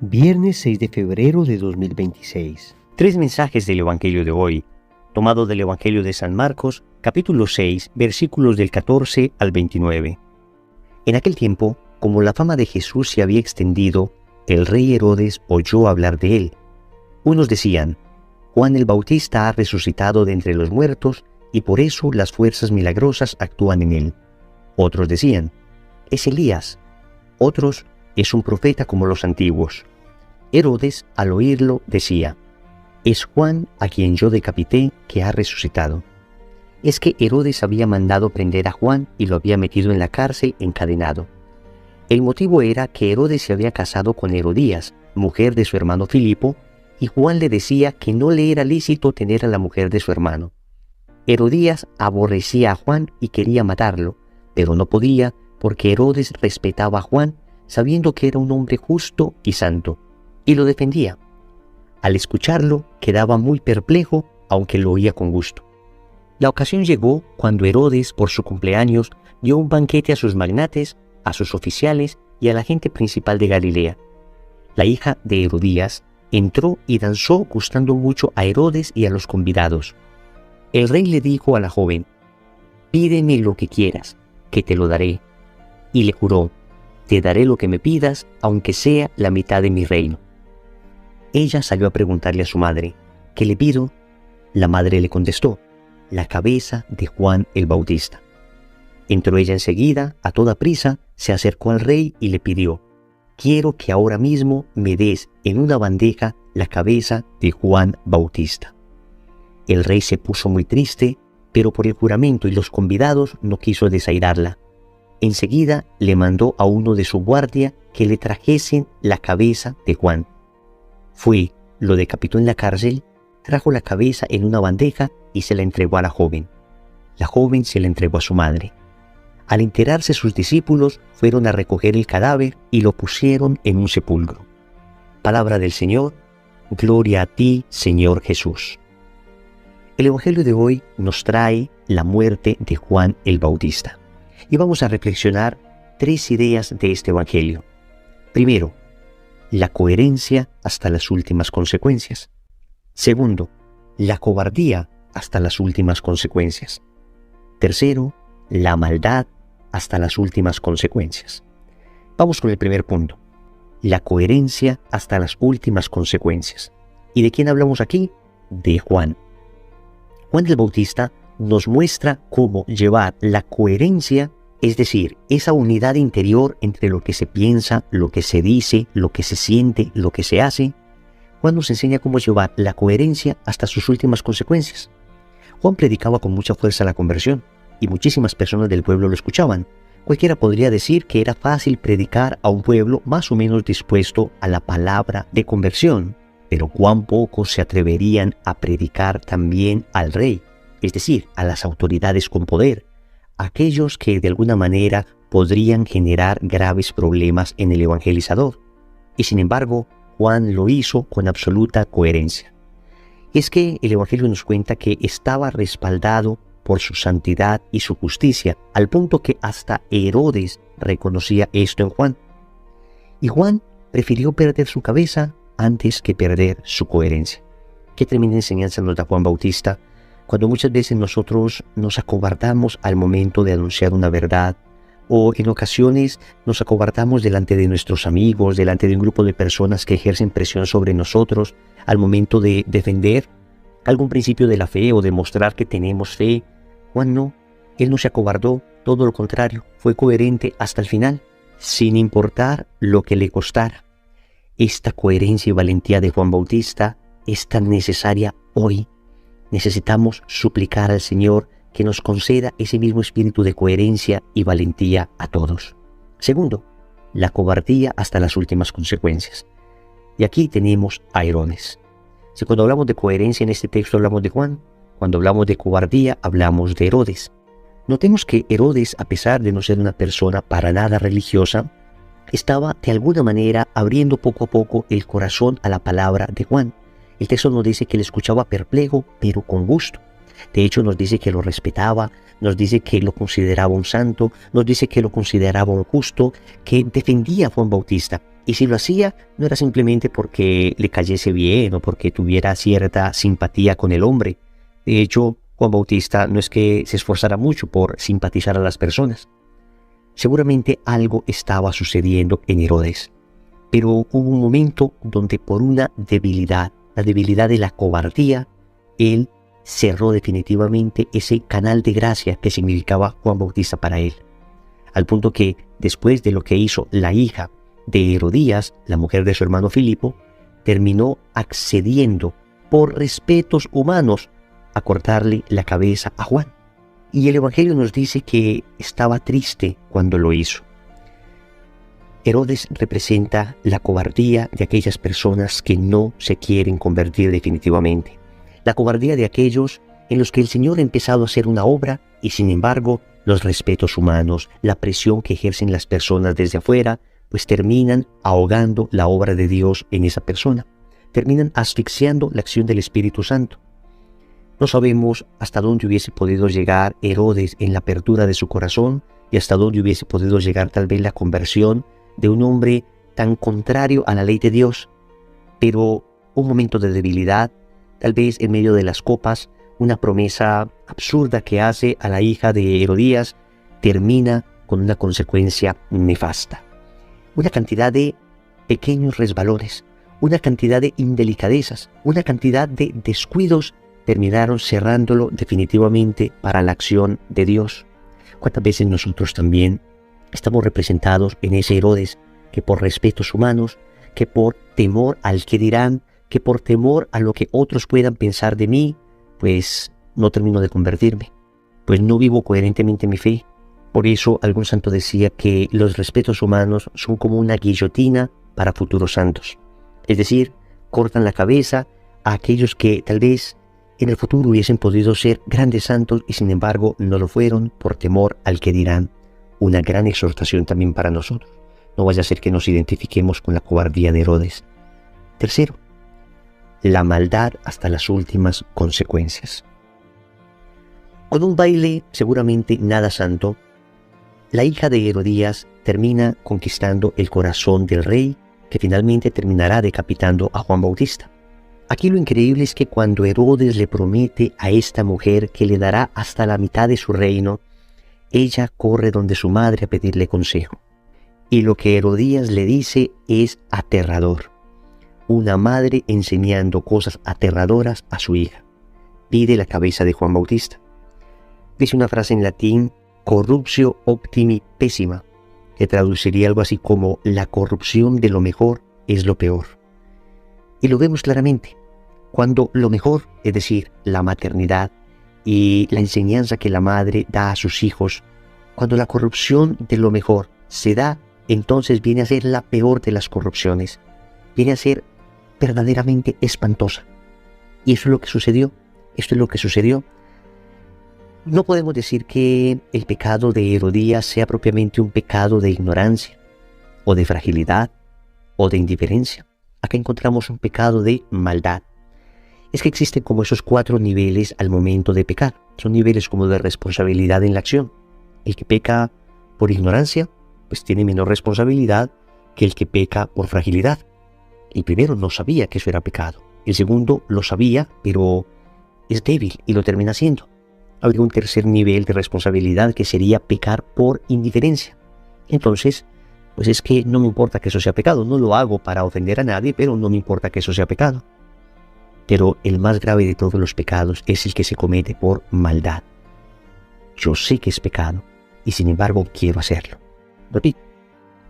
Viernes 6 de febrero de 2026. Tres mensajes del Evangelio de hoy, tomado del Evangelio de San Marcos, capítulo 6, versículos del 14 al 29. En aquel tiempo, como la fama de Jesús se había extendido, el rey Herodes oyó hablar de él. Unos decían: Juan el Bautista ha resucitado de entre los muertos y por eso las fuerzas milagrosas actúan en él. Otros decían: es Elías. Otros: es un profeta como los antiguos. Herodes, al oírlo, decía: es Juan a quien yo decapité que ha resucitado. Es que Herodes había mandado prender a Juan y lo había metido en la cárcel encadenado. El motivo era que Herodes se había casado con Herodías, mujer de su hermano Filipo, y Juan le decía que no le era lícito tener a la mujer de su hermano. Herodías aborrecía a Juan y quería matarlo, pero no podía porque Herodes respetaba a Juan, sabiendo que era un hombre justo y santo, y lo defendía. Al escucharlo, quedaba muy perplejo, aunque lo oía con gusto. La ocasión llegó cuando Herodes, por su cumpleaños, dio un banquete a sus magnates, a sus oficiales y a la gente principal de Galilea. La hija de Herodías entró y danzó gustando mucho a Herodes y a los convidados. El rey le dijo a la joven: pídeme lo que quieras, que te lo daré. Y le juró: te daré lo que me pidas, aunque sea la mitad de mi reino. Ella salió a preguntarle a su madre: ¿qué le pido? La madre le contestó: la cabeza de Juan el Bautista. Entró ella enseguida, a toda prisa, se acercó al rey y le pidió: quiero que ahora mismo me des en una bandeja la cabeza de Juan Bautista. El rey se puso muy triste, pero por el juramento y los convidados no quiso desairarla. Enseguida le mandó a uno de su guardia que le trajesen la cabeza de Juan. Fue, lo decapitó en la cárcel, trajo la cabeza en una bandeja y se la entregó a la joven. La joven se la entregó a su madre. Al enterarse sus discípulos, fueron a recoger el cadáver y lo pusieron en un sepulcro. Palabra del Señor. Gloria a ti, Señor Jesús. El Evangelio de hoy nos trae la muerte de Juan el Bautista. Y vamos a reflexionar tres ideas de este Evangelio. Primero, la coherencia hasta las últimas consecuencias. Segundo, la cobardía hasta las últimas consecuencias. Tercero, la maldad hasta las últimas consecuencias. Vamos con el primer punto, la coherencia hasta las últimas consecuencias. ¿Y de quién hablamos aquí? De Juan. Juan el Bautista nos muestra cómo llevar la coherencia, es decir, esa unidad interior entre lo que se piensa, lo que se dice, lo que se siente, lo que se hace. Juan nos enseña cómo llevar la coherencia hasta sus últimas consecuencias. Juan predicaba con mucha fuerza la conversión, y muchísimas personas del pueblo lo escuchaban. Cualquiera podría decir que era fácil predicar a un pueblo más o menos dispuesto a la palabra de conversión, pero cuán pocos se atreverían a predicar también al rey, es decir, a las autoridades con poder, aquellos que de alguna manera podrían generar graves problemas en el evangelizador. Y sin embargo, Juan lo hizo con absoluta coherencia. Es que el Evangelio nos cuenta que estaba respaldado por su santidad y su justicia, al punto que hasta Herodes reconocía esto en Juan. Y Juan prefirió perder su cabeza antes que perder su coherencia. Qué tremenda enseñanza nos da Juan Bautista, cuando muchas veces nosotros nos acobardamos al momento de anunciar una verdad, o en ocasiones nos acobardamos delante de nuestros amigos, delante de un grupo de personas que ejercen presión sobre nosotros al momento de defender algún principio de la fe o demostrar que tenemos fe. Juan no, él no se acobardó, todo lo contrario, fue coherente hasta el final, sin importar lo que le costara. Esta coherencia y valentía de Juan Bautista es tan necesaria hoy. Necesitamos suplicar al Señor que nos conceda ese mismo espíritu de coherencia y valentía a todos. Segundo, la cobardía hasta las últimas consecuencias. Y aquí tenemos a Herodes. Si cuando hablamos de coherencia en este texto hablamos de Juan, cuando hablamos de cobardía hablamos de Herodes. Notemos que Herodes, a pesar de no ser una persona para nada religiosa, estaba de alguna manera abriendo poco a poco el corazón a la palabra de Juan. El texto nos dice que le escuchaba perplejo, pero con gusto. De hecho, nos dice que lo respetaba, nos dice que lo consideraba un santo, nos dice que lo consideraba un justo, que defendía a Juan Bautista. Y si lo hacía, no era simplemente porque le cayese bien o porque tuviera cierta simpatía con el hombre. De hecho, Juan Bautista no es que se esforzara mucho por simpatizar a las personas. Seguramente algo estaba sucediendo en Herodes. Pero hubo un momento donde por una debilidad, la debilidad de la cobardía, él cerró definitivamente ese canal de gracia que significaba Juan Bautista para él. Al punto que después de lo que hizo la hija de Herodías, la mujer de su hermano Filipo, terminó accediendo por respetos humanos a cortarle la cabeza a Juan. Y el Evangelio nos dice que estaba triste cuando lo hizo. Herodes representa la cobardía de aquellas personas que no se quieren convertir definitivamente. La cobardía de aquellos en los que el Señor ha empezado a hacer una obra y sin embargo los respetos humanos, la presión que ejercen las personas desde afuera, pues terminan ahogando la obra de Dios en esa persona. Terminan asfixiando la acción del Espíritu Santo. No sabemos hasta dónde hubiese podido llegar Herodes en la apertura de su corazón y hasta dónde hubiese podido llegar tal vez la conversión de un hombre tan contrario a la ley de Dios. Pero un momento de debilidad, tal vez en medio de las copas, una promesa absurda que hace a la hija de Herodías, termina con una consecuencia nefasta. Una cantidad de pequeños resbalones, una cantidad de indelicadezas, una cantidad de descuidos terminaron cerrándolo definitivamente para la acción de Dios. ¿Cuántas veces nosotros también estamos representados en ese Herodes que por respetos humanos, que por temor al que dirán, que por temor a lo que otros puedan pensar de mí, pues no termino de convertirme, pues no vivo coherentemente mi fe? Por eso algún santo decía que los respetos humanos son como una guillotina para futuros santos. Es decir, cortan la cabeza a aquellos que tal vez en el futuro hubiesen podido ser grandes santos y sin embargo no lo fueron por temor al que dirán. Una gran exhortación también para nosotros. No vaya a ser que nos identifiquemos con la cobardía de Herodes. Tercero, la maldad hasta las últimas consecuencias. Con un baile seguramente nada santo, la hija de Herodías termina conquistando el corazón del rey, que finalmente terminará decapitando a Juan Bautista. Aquí lo increíble es que cuando Herodes le promete a esta mujer que le dará hasta la mitad de su reino, ella corre donde su madre a pedirle consejo. Y lo que Herodías le dice es aterrador. Una madre enseñando cosas aterradoras a su hija. Pide la cabeza de Juan Bautista. Dice una frase en latín, corruptio optimi pessima, que traduciría algo así como la corrupción de lo mejor es lo peor. Y lo vemos claramente. Cuando lo mejor, es decir, la maternidad y la enseñanza que la madre da a sus hijos, cuando la corrupción de lo mejor se da, entonces viene a ser la peor de las corrupciones. Viene a ser verdaderamente espantosa. Y eso es lo que sucedió. Esto es lo que sucedió. No podemos decir que el pecado de Herodías sea propiamente un pecado de ignorancia, o de fragilidad, o de indiferencia. Acá encontramos un pecado de maldad. Es que existen como esos 4 niveles al momento de pecar. Son niveles como de responsabilidad en la acción. El que peca por ignorancia, pues tiene menor responsabilidad que el que peca por fragilidad. El primero no sabía que eso era pecado. El segundo lo sabía, pero es débil y lo termina haciendo. Habría un tercer nivel de responsabilidad que sería pecar por indiferencia. Entonces, pues es que no me importa que eso sea pecado. No lo hago para ofender a nadie, pero no me importa que eso sea pecado. Pero el más grave de todos los pecados es el que se comete por maldad. Yo sé que es pecado y sin embargo quiero hacerlo. Repito,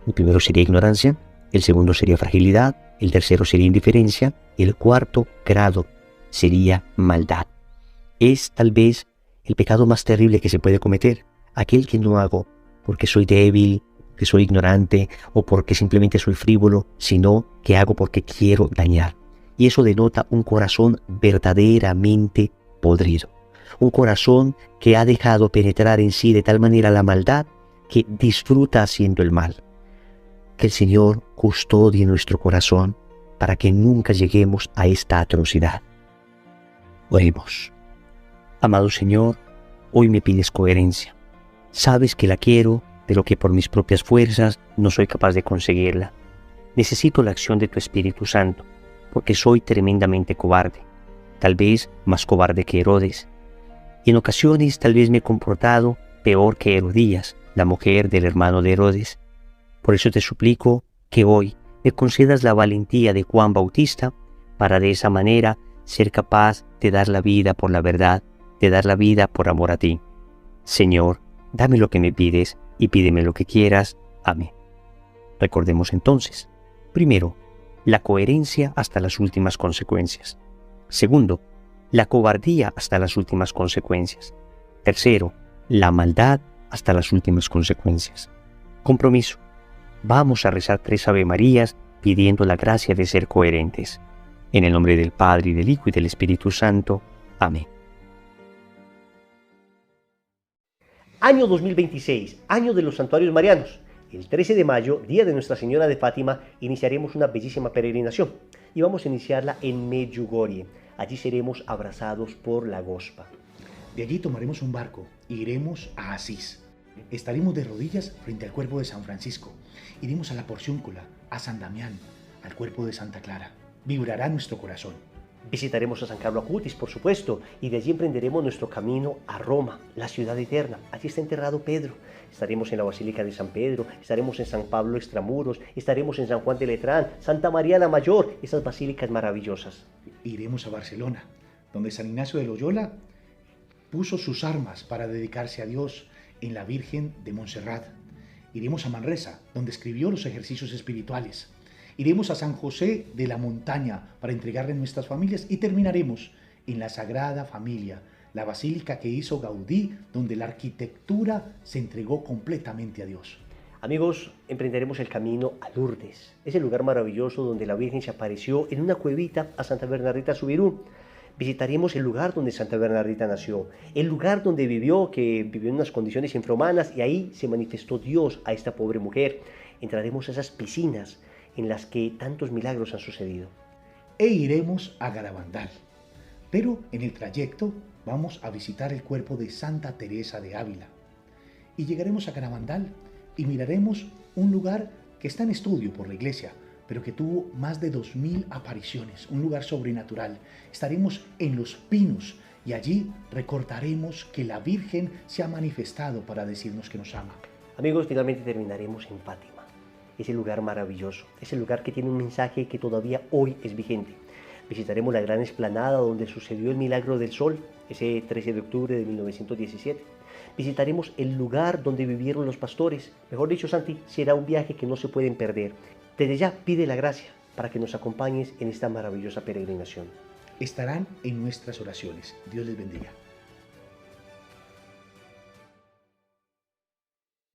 el primero sería ignorancia, el segundo sería fragilidad, el tercero sería indiferencia, el cuarto grado sería maldad. Es tal vez el pecado más terrible que se puede cometer, aquel que no hago porque soy débil, que soy ignorante o porque simplemente soy frívolo, sino que hago porque quiero dañar. Y eso denota un corazón verdaderamente podrido. Un corazón que ha dejado penetrar en sí de tal manera la maldad que disfruta haciendo el mal. Que el Señor custodie nuestro corazón para que nunca lleguemos a esta atrocidad. Oremos. Amado Señor, hoy me pides coherencia. Sabes que la quiero, pero que por mis propias fuerzas no soy capaz de conseguirla. Necesito la acción de tu Espíritu Santo, porque soy tremendamente cobarde, tal vez más cobarde que Herodes. Y en ocasiones tal vez me he comportado peor que Herodías, la mujer del hermano de Herodes. Por eso te suplico que hoy me concedas la valentía de Juan Bautista para de esa manera ser capaz de dar la vida por la verdad, de dar la vida por amor a ti. Señor, dame lo que me pides y pídeme lo que quieras. Amén. Recordemos entonces, primero, la coherencia hasta las últimas consecuencias. Segundo, la cobardía hasta las últimas consecuencias. Tercero, la maldad hasta las últimas consecuencias. Compromiso. Vamos a rezar 3 Ave Marías pidiendo la gracia de ser coherentes. En el nombre del Padre, y del Hijo, y del Espíritu Santo. Amén. Año 2026, año de los santuarios marianos. El 13 de mayo, día de Nuestra Señora de Fátima, iniciaremos una bellísima peregrinación y vamos a iniciarla en Medjugorje. Allí seremos abrazados por la Gospa. De allí tomaremos un barco e iremos a Asís. Estaremos de rodillas frente al cuerpo de San Francisco. Iremos a la Porciúncula, a San Damián, al cuerpo de Santa Clara. Vibrará nuestro corazón. Visitaremos a San Carlo Acutis, por supuesto, y de allí emprenderemos nuestro camino a Roma, la ciudad eterna. Allí está enterrado Pedro. Estaremos en la Basílica de San Pedro, estaremos en San Pablo Extramuros, estaremos en San Juan de Letrán, Santa María la Mayor, esas basílicas maravillosas. Iremos a Barcelona, donde San Ignacio de Loyola puso sus armas para dedicarse a Dios en la Virgen de Montserrat. Iremos a Manresa, donde escribió los ejercicios espirituales. Iremos a San José de la Montaña para entregarle a nuestras familias y terminaremos en la Sagrada Familia, la basílica que hizo Gaudí, donde la arquitectura se entregó completamente a Dios. Amigos, emprenderemos el camino a Lourdes, ese lugar maravilloso donde la Virgen se apareció en una cuevita a Santa Bernardita Subirú. Visitaremos el lugar donde Santa Bernardita nació, el lugar donde vivió en unas condiciones infrahumanas y ahí se manifestó Dios a esta pobre mujer. Entraremos a esas piscinas en las que tantos milagros han sucedido. E iremos a Garabandal, pero en el trayecto vamos a visitar el cuerpo de Santa Teresa de Ávila. Y llegaremos a Garabandal y miraremos un lugar que está en estudio por la iglesia, pero que tuvo más de 2000 apariciones, un lugar sobrenatural. Estaremos en Los Pinos y allí recordaremos que la Virgen se ha manifestado para decirnos que nos ama. Amigos, finalmente terminaremos en Fátima, ese lugar maravilloso, ese lugar que tiene un mensaje que todavía hoy es vigente. Visitaremos la gran explanada donde sucedió el milagro del sol, ese 13 de octubre de 1917. Visitaremos el lugar donde vivieron los pastores. Mejor dicho, Santi, será un viaje que no se pueden perder. Desde ya pide la gracia para que nos acompañes en esta maravillosa peregrinación. Estarán en nuestras oraciones. Dios les bendiga.